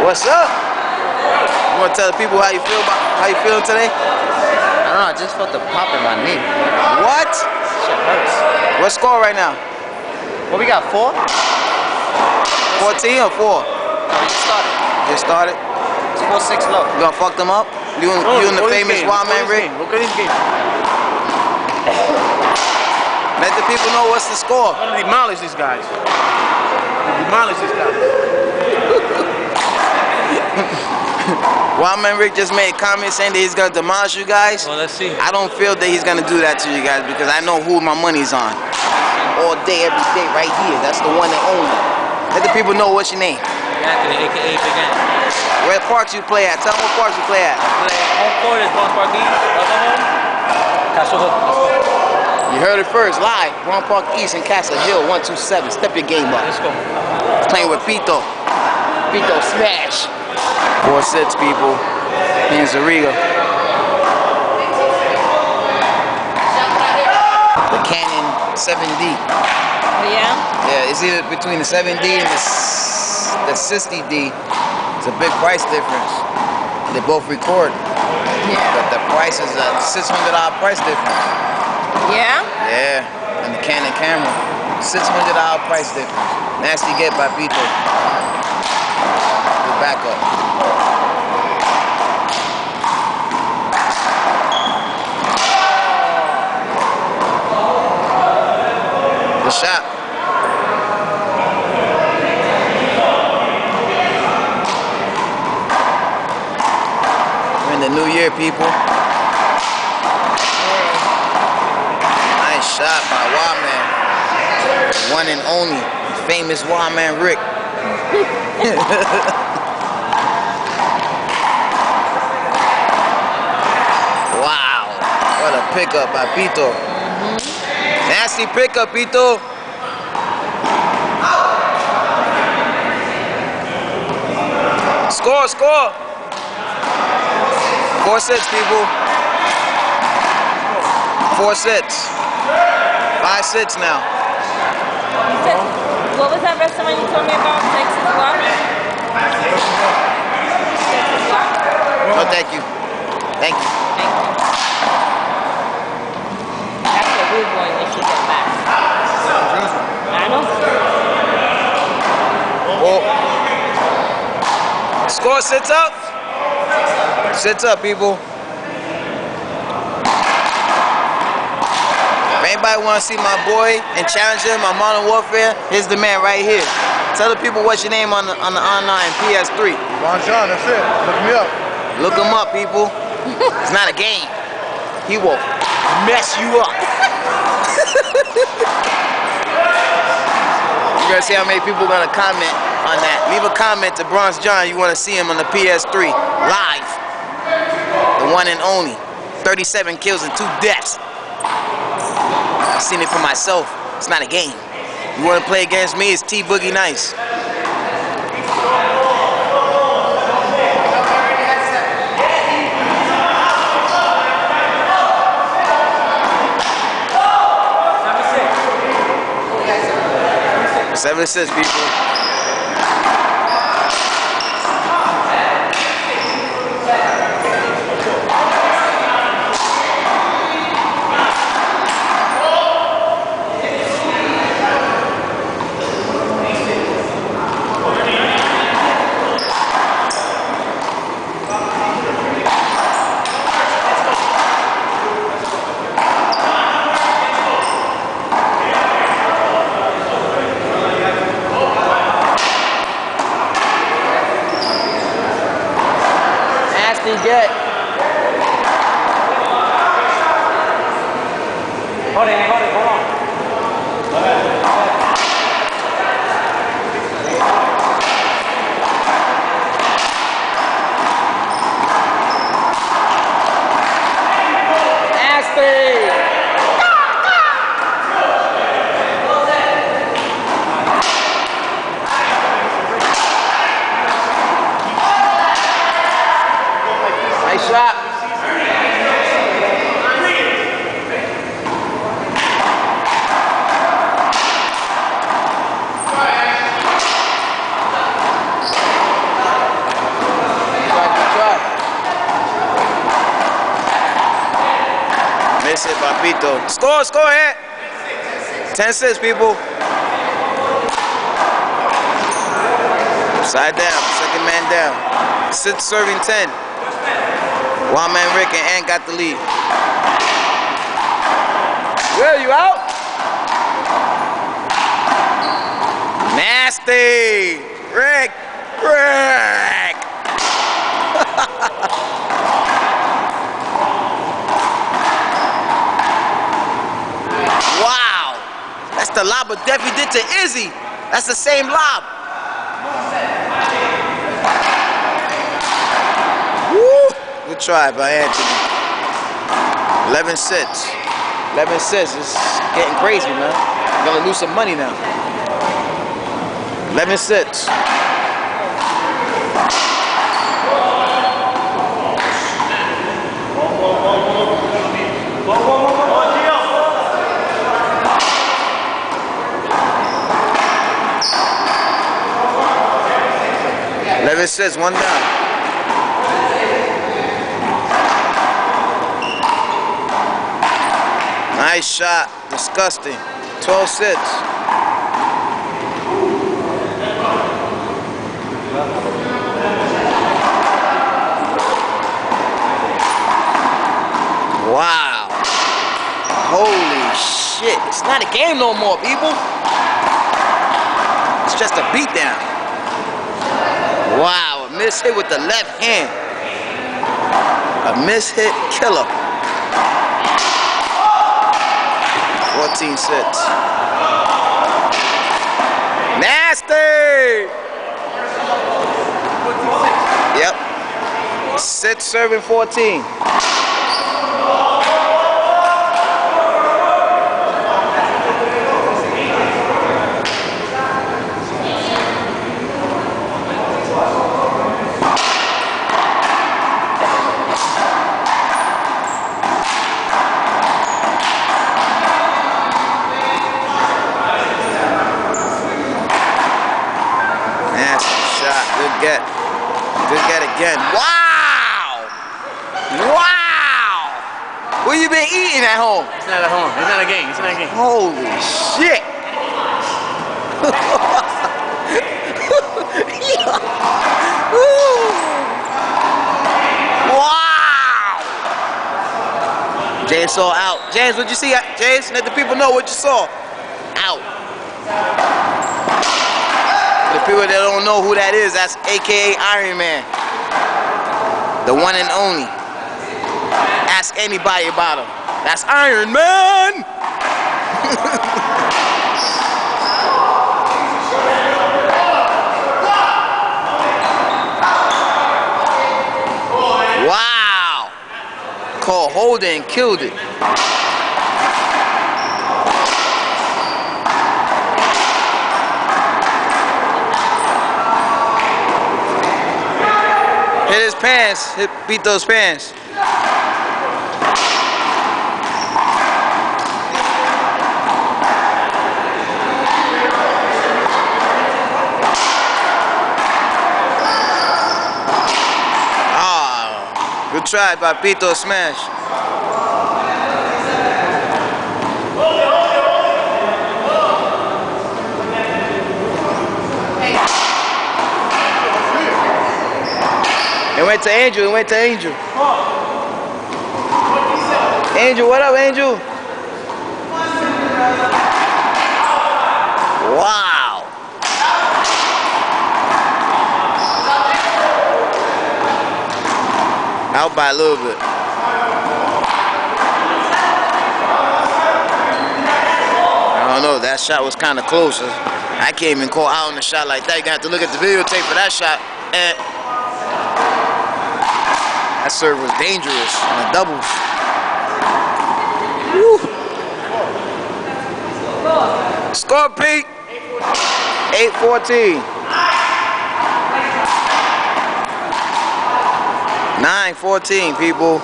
What's up? You want to tell the people how you feeling today? I don't know, I just felt the pop in my knee. What? Shit hurts. What score right now? What we got, 4? 14 or 4? No, we just started. Just started? It's 4-6 low. You gonna fuck them up? You and the famous wild man Rick? Look at this game. Let the people know what's the score. I'm gonna demolish these guys. Demolish these guys. Wild man Rick just made comments saying that he's gonna demolish you guys. Well, let's see. I don't feel that he's gonna do that to you guys because I know who my money's on. All day, every day, right here. That's the one and only. Let the people know what's your name. Anthony, aka Big Ant. Where parks you play at? Tell them what parks you play at. Home court is Bronx Park East. Other home, Castle Hill. You heard it first, live. Bronx Park East and Castle Hill, 127. Step your game up. Let's go. Playing with PIDO. PIDO smash. 4-6 people. In Zariga. The Canon 7D. Yeah? Yeah, it's either between the 7D and the 60D. It's a big price difference. They both record. Yeah. But the price is a $600 price difference. Yeah? Yeah, and the Canon camera. $600 price difference. Nasty get by PIDO. Good backup. The shot. We're in the new year, people. Nice shot by Wild Man. One and only famous Wild Man Rick. Wow. What a pickup by PIDO. Nasty pickup, PIDO. Score, score. 4-6, people. 4-6. 5-6 now. You said, what was that restaurant you told me about? Texas what? Texas what? No, thank you. Thank you. Thank you. That's a weird one they should get back. I know. Well, score, sits up. Sits up, people. If anybody want to see my boy and challenge him on Modern Warfare, here's the man right here. Tell the people what's your name on the online PS3. Ron John, that's it. Look me up. Look him up, people. It's not a game. He will mess you up. You're gonna see how many people are gonna comment on that. Leave a comment to Bronx John. You want to see him on the PS3 live. The one and only. 37 kills and 2 deaths. I've seen it for myself. It's not a game. You want to play against me? It's T Boogie Nice. Seven assists, people. Get. Hold it, hold on. Nasty. Nice shot. Nice hit by PIDO. Score, here. 10-6, people. Side down, second man down. Sid serving 10. One man Rick and Ant got the lead. Will, you out? Nasty. Rick. Wow. That's the lob of death he did to Izzy. That's the same lob. Woo. Good try by Anthony. 11-6. 11-6. It's getting crazy, man. I'm gonna lose some money now. 11-6. Says one down. Nice shot. Disgusting. 12-6. Wow. Holy shit. It's not a game no more, people. It's just a beatdown. Wow, a miss hit with the left hand. A miss hit killer. 14-6. Nasty! Yep. Sid serving 14. Good get again. Wow! Wow! What you been eating at home? It's not at home. It's not a game. It's not a game. Holy shit! Wow! James saw out. James, what'd you see? James, let the people know what you saw. Out. For the people that don't know who that is, that's AKA Iron Man. The one and only. Ask anybody about him. That's Iron Man! Wow! Caught Holden and killed it. Hit his pants, beat those pants. Ah, good try by PIDO smash. It went to Angel, it went to Angel. Angel, what up, Angel? Wow. Out by a little bit. I don't know, that shot was kind of close. I can't even call out on the shot like that. You're going to have to look at the videotape for that shot. And that serve was dangerous on the doubles. Woo. Score, Pete. 8-14. 9-14, people.